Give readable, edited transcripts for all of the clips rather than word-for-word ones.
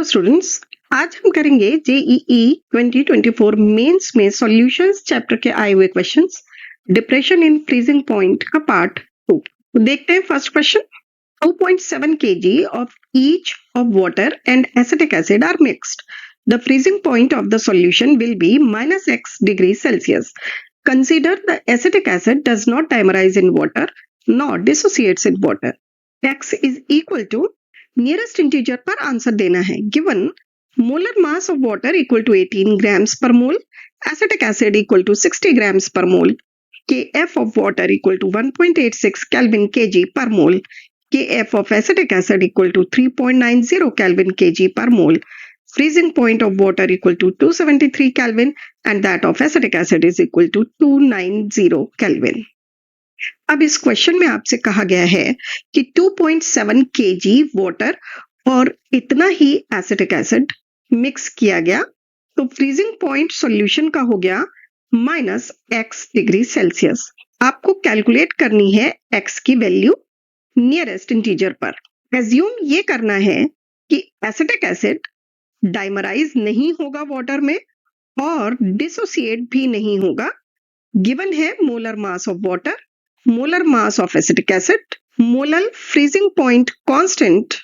Students, आज हम करेंगे जेईई 2024 मेंस में सॉल्यूशंस चैप्टर के आए हुए questions depression in freezing point का पार्ट 2। तो देखते हैं first question. 2.7 kg of each of water and acetic acid are mixed. The freezing point of the solution will be -x degrees Celsius. Consider the acetic acid does not dimerize in water nor dissociates in water. X is equal to nearest integer पर answer देना है। Given molar mass of water equal to 18 grams per mole, acetic acid equal to 60 grams per mole, KF of water equal to 1.86 kelvin kg per mole, KF of acetic acid equal to 3.90 kelvin kg per mole, freezing point of water equal to 273 Kelvin and that of acetic acid is equal to 290 Kelvin. अब इस question में आपसे कहा गया है कि 2.7 kg water और इतना ही एसिटिक एसिड मिक्स किया गया, तो फ्रीजिंग पॉइंट सॉल्यूशन का हो गया -x डिग्री सेल्सियस। आपको कैलकुलेट करनी है x की वैल्यू नियरेस्ट इंटीजर पर। एज्यूम ये करना है कि एसिटिक एसिड डाइमराइज नहीं होगा वाटर में और डिसोसिएट भी नहीं होगा। गिवन है molar mass of water, molar mass of acetic acid, molar freezing point constant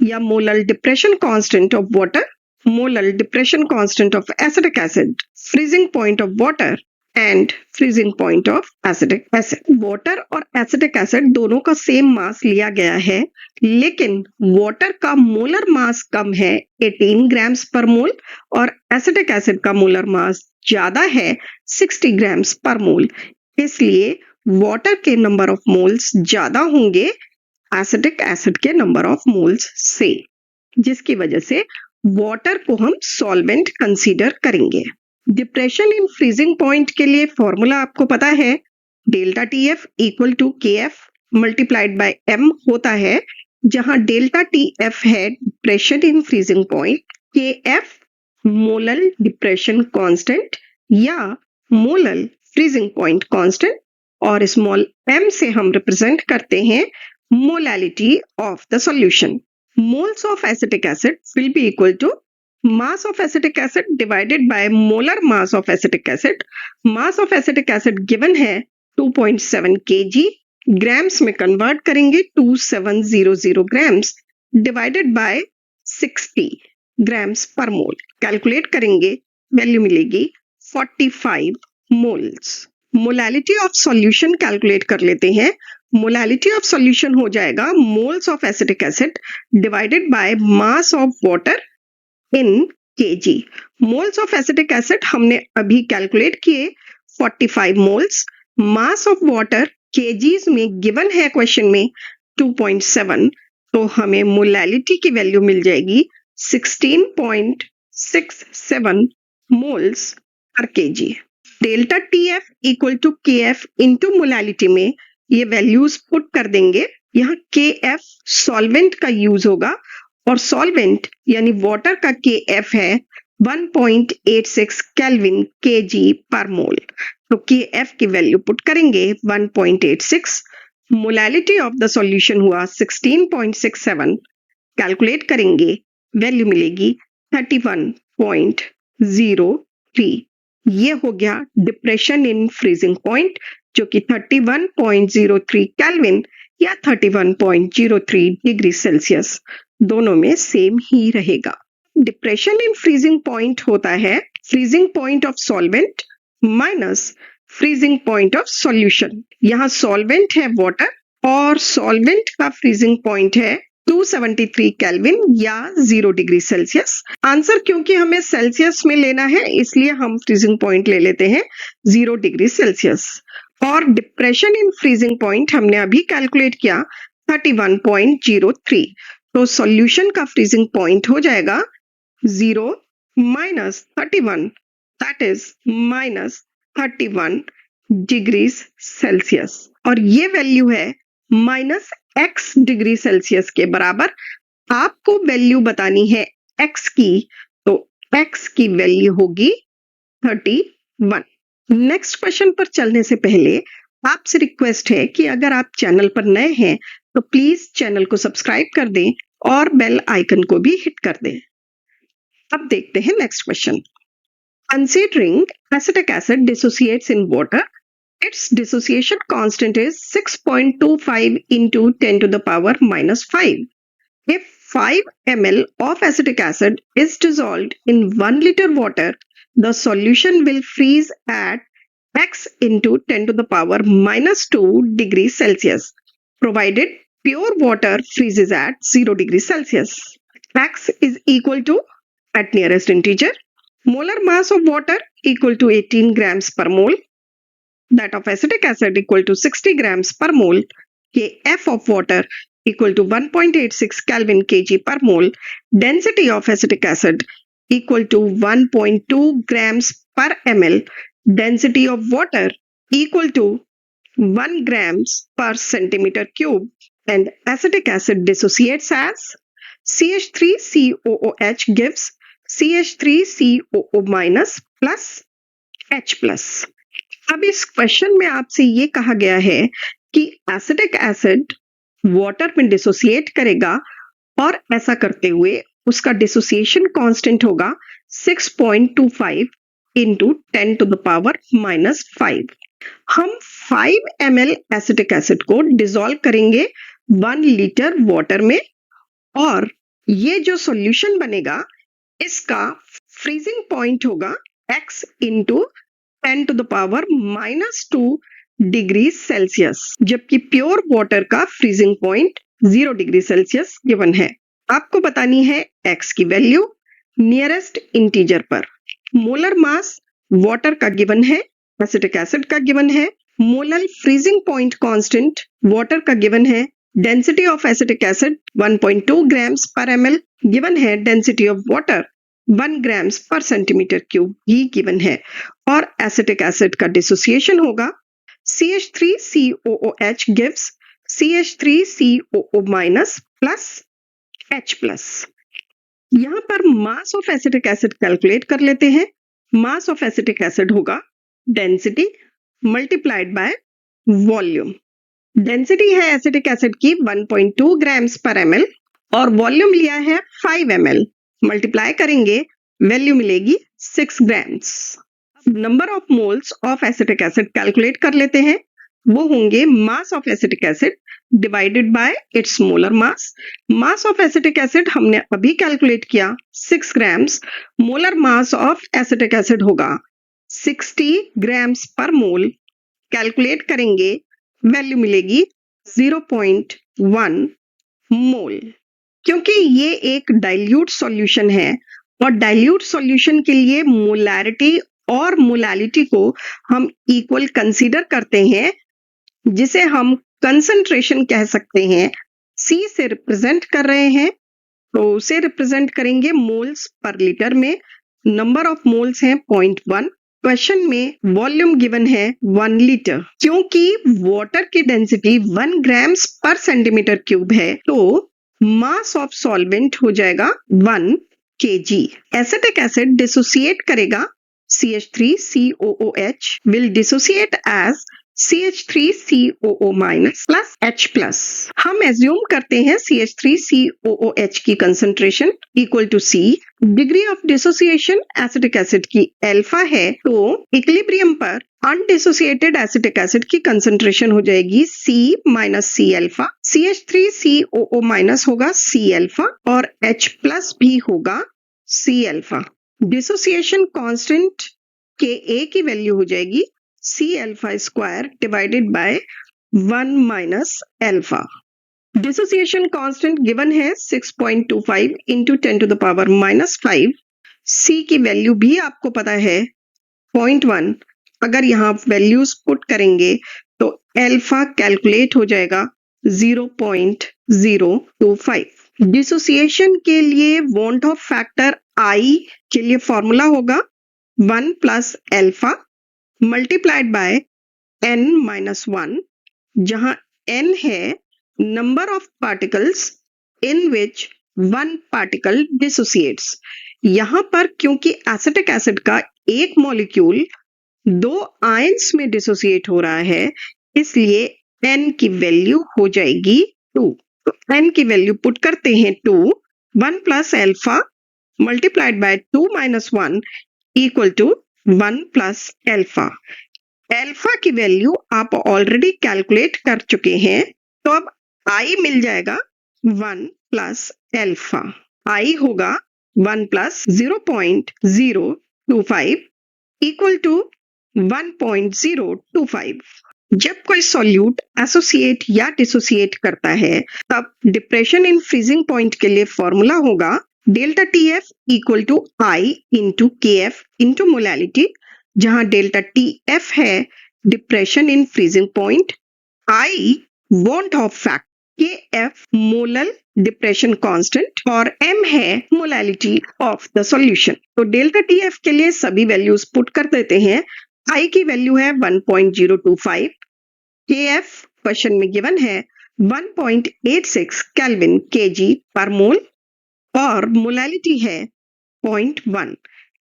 या molar depression constant of water, molar depression constant of acetic acid, freezing point of water and freezing point of acetic acid. Water और acetic acid दोनों का same mass लिया गया है, लेकिन water का molar mass कम है 18 ग्राम्स पर मोल और एसिटिक एसिड का मोलर मास ज्यादा है 60 ग्राम्स पर मोल। इसलिए वाटर के नंबर ऑफ मोल्स ज्यादा होंगे एसिटिक एसिड के नंबर ऑफ मोल्स से, जिसकी वजह से वाटर को हम सॉल्वेंट कंसीडर करेंगे। डिप्रेशन इन फ्रीजिंग पॉइंट के लिए फॉर्मूला आपको पता है, delta TF equal to KF multiplied by M होता है, जहां डेल्टा TF है depression in freezing point, KF molar depression constant या मोलर फ्रीजिंग पॉइंट कांस्टेंट और स्मॉल m से हम रिप्रेजेंट करते हैं molality of the solution. Moles of acetic acid will be equal to mass of acetic acid divided by molar mass of acetic acid. Mass of acetic acid given है 2.7 kg, grams में convert करेंगे 2700 grams divided by 60 grams per mole. Calculate करेंगे, value मिलेगी 45 moles. Molality of solution calculate कर लेते हैं। Molality of solution हो जाएगा moles of acetic acid divided by mass of water in kg। Moles of acetic acid हमने अभी calculate किए 45 moles. Mass of water kgs में गिवन है क्वेश्चन में 2.7, तो हमें मोलैलिटी की वैल्यू मिल जाएगी 16.67 मोल्स पर kg। Delta TF equal to KF into molality में ये वैल्यूज पुट कर देंगे। यहाँ KF सॉल्वेंट का यूज होगा और सॉल्वेंट यानी वाटर का KF है 1.86 केल्विन kg पर मोल, तो KF की वैल्यू पुट करेंगे 1.86। मोलैलिटी ऑफ द सॉल्यूशन हुआ 16.67। कैलकुलेट करेंगे, वैल्यू मिलेगी 31.03। ये हो गया डिप्रेशन इन फ्रीजिंग पॉइंट, जो कि 31.03 केल्विन या 31.03 डिग्री सेल्सियस दोनों में सेम ही रहेगा। डिप्रेशन इन फ्रीजिंग पॉइंट होता है freezing point of solvent minus freezing point of solution. यहाँ सॉल्वेंट है वाटर और सॉल्वेंट का फ्रीजिंग पॉइंट है 273 केल्विन या 0 डिग्री सेल्सियस। आंसर क्योंकि हमें सेल्सियस में लेना है, इसलिए हम फ्रीजिंग पॉइंट ले लेते हैं 0 डिग्री सेल्सियस। और डिप्रेशन इन फ्रीजिंग पॉइंट हमने अभी कैलकुलेट किया 31.03, तो सॉल्यूशन का फ्रीजिंग पॉइंट हो जाएगा 0 minus 31, that is -31 degrees Celsius. और ये वैल्यू है -x डिग्री सेल्सियस के बराबर। आपको वैल्यू बतानी है x की, तो x की वैल्यू होगी 31। नेक्स्ट क्वेश्चन पर चलने से पहले आपसे रिक्वेस्ट है कि अगर आप चैनल पर नए हैं तो प्लीज चैनल को सब्सक्राइब कर दें और बेल आइकन को भी हिट कर दें। अब देखते हैं next question. Considering acetic acid dissociates in water, its dissociation constant is 6.25 into 10 to the power minus 5. If 5 ml of acetic acid is dissolved in 1 liter water, the solution will freeze at x into 10 to the power minus 2 degrees Celsius, provided pure water freezes at 0 degrees Celsius. X is equal to, at nearest integer, molar mass of water equal to 18 grams per mole, that of acetic acid equal to 60 grams per mole, Kf of water equal to 1.86 Kelvin kg per mole, density of acetic acid equal to 1.2 grams per ml, density of water equal to 1 grams per centimeter cube, and acetic acid dissociates as CH3COOH gives CH3COO minus plus H plus। अब इस question में आपसे ये कहा गया है कि acetic acid water में डिसोसिएट करेगा और ऐसा करते हुए उसका डिसोसिएशन कांस्टेंट होगा 6.25 into 10 to the power minus 5। हम 5 ml एसिटिक एसिड को डिसॉल्व करेंगे 1 लीटर वाटर में और ये जो सॉल्यूशन बनेगा इसका फ्रीजिंग पॉइंट होगा x into 10 to the power minus 2 degree Celsius, जबकि प्योर वाटर का freezing point 0 degree Celsius given है। आपको बतानी है x की वैल्यू नियरेस्ट इंटीजर पर। मोलर मास वाटर का गिवन है, एसिटिक एसिड का गिवन है, molar freezing point constant water का गिवन है, density of acetic acid 1.2 grams per ml given है, density of water 1 grams per centimeter cube he given है और एसिटिक एसिड का डिसोसिएशन होगा CH3COOH gives CH3COO minus plus H plus। यहाँ पर मास of acetic acid calculate कर लेते हैं। मास ऑफ एसिटिक एसिड होगा density multiplied by volume. Density है एसिटिक एसिड की 1.2 grams per ml और वॉल्यूम लिया है 5 ml। मल्टीप्लाई करेंगे वैल्यू मिलेगी 6 grams। Number of moles of acetic acid calculate कर लेते हैं। वो होंगे मास of acetic acid divided bye it's molar mass. Mass of acetic acid हमने अभी कैलकुलेट किया 6 grams। Molar mass of acetic acid होगा 60 grams पर मोल। कैलकुलेट करेंगे वैल्यू मिलेगी 0.1 मोल। क्योंकि ये एक डाइल्यूट सॉल्यूशन है और डाइल्यूट सॉल्यूशन के लिए मोलैरिटी और मोलालिटी को हम इक्वल कंसीडर करते हैं, जिसे हम कंसंट्रेशन कह सकते हैं। C से रिप्रेजेंट कर रहे हैं तो उसे रिप्रेजेंट करेंगे मोल्स पर लीटर में। नंबर ऑफ मोल्स हैं 0.1। क्वेश्चन में वॉल्यूम गिवन है 1 लीटर। क्योंकि वाटर की डेंसिटी 1 grams पर सेंटीमीटर क्यूब है तो मास ऑफ सॉल्वेंट हो जाएगा 1 kg। एसिटिक एसिड डिसोसिएट करेगा CH3COOH will dissociate as CH3COO minus plus H plus। हम एज्यूम करते हैं CH3COOH की concentration equal to C। Degree of dissociation acetic acid की अल्फा है तो इक्विलिब्रियम पर अनडिसोसिएटेड एसिटिक एसिड की कंसंट्रेशन हो जाएगी C minus C alpha. CH3COO minus होगा C अल्फा और H प्लस भी होगा C अल्फा। डिसोसिएशन कांस्टेंट के A की वैल्यू हो जाएगी C alpha square divided by 1 minus alpha। Dissociation constant given है 6.25 into 10 to the power minus 5। C की वैल्यू भी आपको पता है 0.1। अगर यहाँ वैल्यूज पुट करेंगे तो अल्फा कैलकुलेट हो जाएगा 0.025। डिसोसिएशन के लिए वॉन्ट ऑफ फैक्टर I के लिए फॉर्मूला होगा 1 plus alpha multiplied by n minus 1, जहां n है number of particles in which 1 particle dissociates. यहां पर क्योंकि एसिटिक एसिड का एक मॉलिक्यूल 2 आयंस में डिसोसिएट हो रहा है, इसलिए n की वैल्यू हो जाएगी 2। तो n की वैल्यू पुट करते हैं 2। 1 plus alpha multiplied by 2 minus 1 equal to 1 plus alpha. Alpha की वैल्यू आप ऑलरेडी कैलकुलेट कर चुके हैं, तो अब आई मिल जाएगा 1 प्लस अल्फा. आई होगा 1 प्लस 0.025 इक्वल टू 1.025. जब कोई सॉल्यूट एसोसिएट या डिसोसिएट करता है, तब डिप्रेशन इन फ्रीजिंग पॉइंट के लिए फॉर्मूला होगा delta T F equal to i into K F into molality, जहां डेल्टा टी एफ है depression in freezing point, i van't Hoff fact, K F molal depression constant और m है molality of the solution. तो delta T F के लिए सभी values put कर देते हैं. I की वैल्यू है 1.025, KF क्वेश्चन में गिवन है 1.86 केल्विन kg पर मोल और मोलैलिटी है 0.1.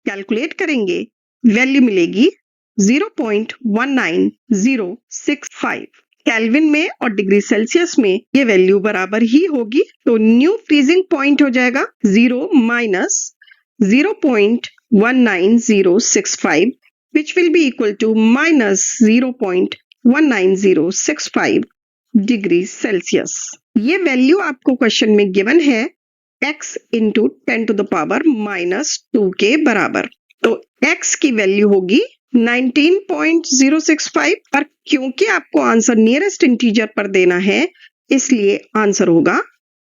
कैलकुलेट करेंगे, वैल्यू मिलेगी 0.19065. केल्विन में और डिग्री सेल्सियस में ये वैल्यू बराबर ही होगी, तो न्यू फ्रीजिंग पॉइंट हो जाएगा 0 minus 0.19065, which will be equal to minus 0.19065 degree Celsius. ये वैल्यू आपको क्वेश्चन में गिवन है x into 10 to the power minus 2 के बराबर. तो x की वैल्यू होगी 19.065, पर क्योंकि आपको आंसर नियरेस्ट इंटीजर पर देना है, इसलिए आंसर होगा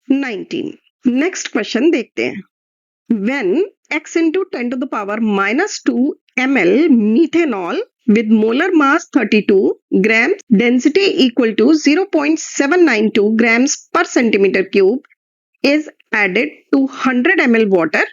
19. नेक्स्ट क्वेश्चन देखते हैं. When x into 10 to the power minus 2 ml methanol with molar mass 32 grams, density equal to 0.792 grams per centimeter cube is added to 100 ml water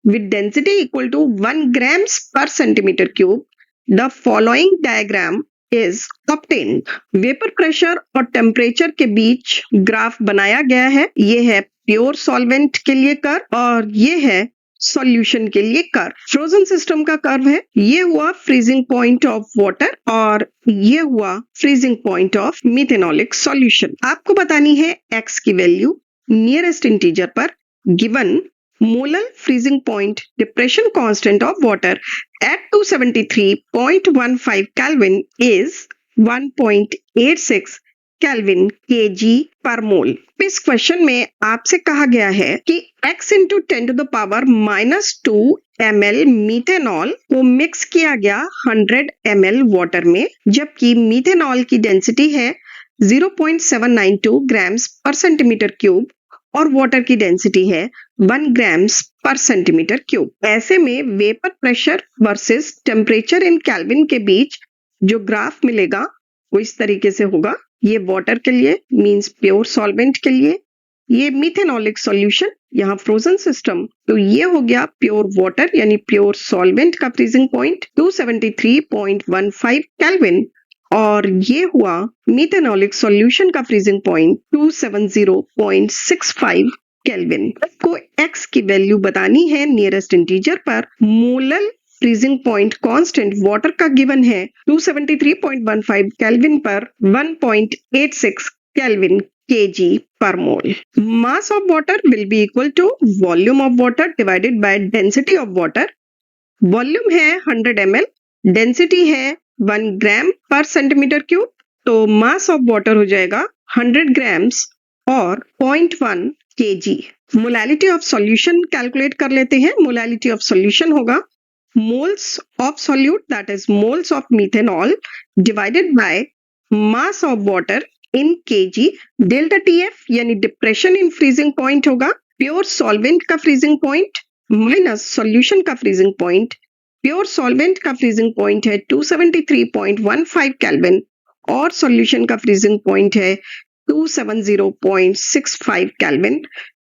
with density equal to 1 grams per centimeter cube. The following diagram is obtained. Vapour pressure और temperature के बीच graph बनाया गया है. ये है pure solvent के लिए curve और ये है सॉल्यूशन के लिए कर्व. फ्रोजन सिस्टम का कर्व है. ये हुआ फ्रीजिंग पॉइंट ऑफ वाटर और ये हुआ फ्रीजिंग पॉइंट ऑफ मिथेनॉलिक सॉल्यूशन. आपको बतानी है एक्स की वैल्यू नियरेस्ट इंटीजर पर. Given molar freezing point depression constant of water at 273.15 Kelvin is 1.86 kelvin kg per मोल. इस क्वेश्चन में आपसे कहा गया है कि x into 10 to the power minus 2 ml methanol को मिक्स किया गया 100 ml वाटर में, जबकि मीथेनॉल की डेंसिटी है 0.792 ग्राम्स पर सेंटीमीटर क्यूब और वाटर की डेंसिटी है 1 ग्राम्स पर सेंटीमीटर क्यूब. ऐसे में vapour pressure versus temperature in kelvin के बीच जो ग्राफ मिलेगा वो इस तरीके से होगा. ये वाटर के लिए मींस प्योर सॉल्वेंट के लिए, ये मिथेनॉलिक सॉल्यूशन, यहाँ फ्रोजन सिस्टम. तो ये हो गया प्योर वाटर यानी प्योर सॉल्वेंट का फ्रीजिंग पॉइंट 273.15 केल्विन और ये हुआ मिथेनॉलिक सॉल्यूशन का फ्रीजिंग पॉइंट 270.65 केल्विन. को x की वैल्यू बतानी है नियरेस्ट इंटीजर पर. Molar freezing point constant water का गिवन है 273.15 केल्विन पर 1.86 kelvin kg per mole. Mass of water will be equal to volume of water divided by density of water. Volume है 100 ml, density है 1 ग्राम पर centimetre cube, तो mass of water हो जाएगा 100 grams और 0.1 kg. Molality of solution calculate कर लेते हैं. Molality of solution होगा moles of solute, that is moles of methanol divided by mass of water in kg. Delta TF यानी depression in freezing point होगा pure solvent का freezing point minus solution का freezing point. Pure solvent का freezing point है 273.15 kelvin और solution का freezing point है 270.65 kelvin.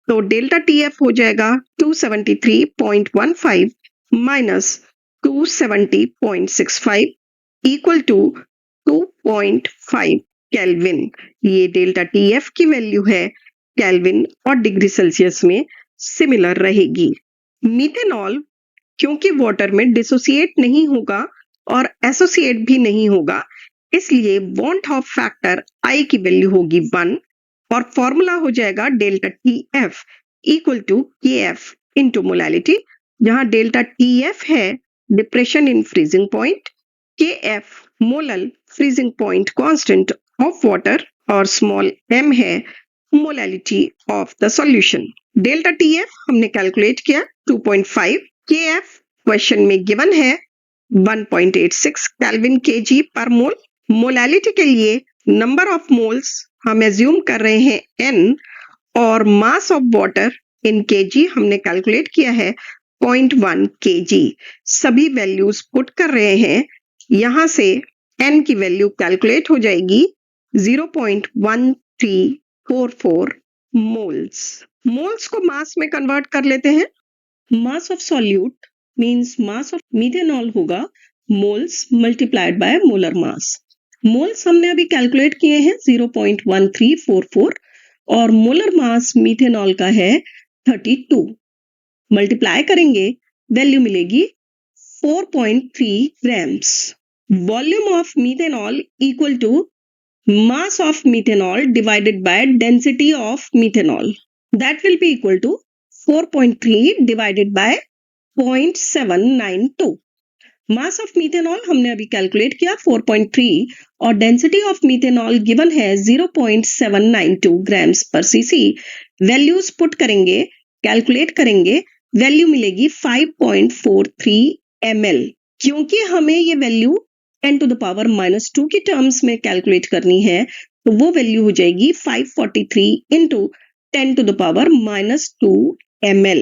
तो डेल्टा TF हो जाएगा 273.15 माइनस 270.65 इक्वल टू 2.5 केल्विन. ये डेल्टा TF की वैल्यू है केल्विन और डिग्री सेल्सियस में सिमिलर रहेगी. मिथेनॉल क्योंकि वाटर में डिसोसिएट नहीं होगा और एसोसिएट भी नहीं होगा, इसलिए वॉन्ट ऑफ फैक्टर I की वैल्यू होगी 1 और फॉर्मूला हो जाएगा delta TF equal to KF into molality. जहां डेल्टा TF है depression in freezing point, KF molal freezing point constant of water और स्मॉल m है molality of the solution. Delta TF हमने कैलकुलेट किया 2.5, KF क्वेश्चन में given है 1.86 kelvin kg per मोल। Molality के लिए नंबर ऑफ मोल्स हम एज्यूम कर रहे हैं n और मास ऑफ वाटर इन kg हमने कैलकुलेट किया है 0.1 kg। सभी वैल्यूज पुट कर रहे हैं, यहां से n की वैल्यू कैलकुलेट हो जाएगी 0.1344 मोल्स। मोल्स को मास में कन्वर्ट कर लेते हैं। Mass of solute means mass of methanol होगा moles multiplied by molar mass. Moles हमने अभी कैलकुलेट किए हैं 0.1344 और मोलर मास मिथेनॉल का है 32। मल्टीप्लाई करेंगे वैल्यू मिलेगी 4.3 grams. Volume of methanol equal to mass of methanol divided by density of methanol, that will be equal to 4.3 divided by 0.792। mass of methanol हमने अभी कैलकुलेट किया 4.3 और density of methanol गिवन है 0.792 grams पर cc। Values put करेंगे, calculate करेंगे, value मिलेगी 5.43 ml। क्योंकि हमें ये value 10 to the power minus 2 की टर्म्स में कैलकुलेट करनी है, तो वो वैल्यू हो जाएगी 543 into 10 to the power minus 2 ml।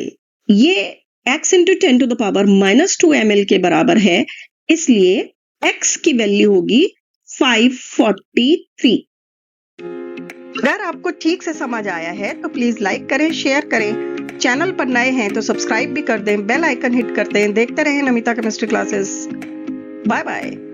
ये x into 10 to the power minus 2 ml के बराबर है, इसलिए x की वैल्यू होगी 543। अगर आपको ठीक से समझ आया है तो प्लीज लाइक करें, शेयर करें। चैनल पर नए हैं तो सब्सक्राइब भी कर दें, बेल आइकन हिट कर दें। देखते रहें Namita chemistry classes. Bye bye.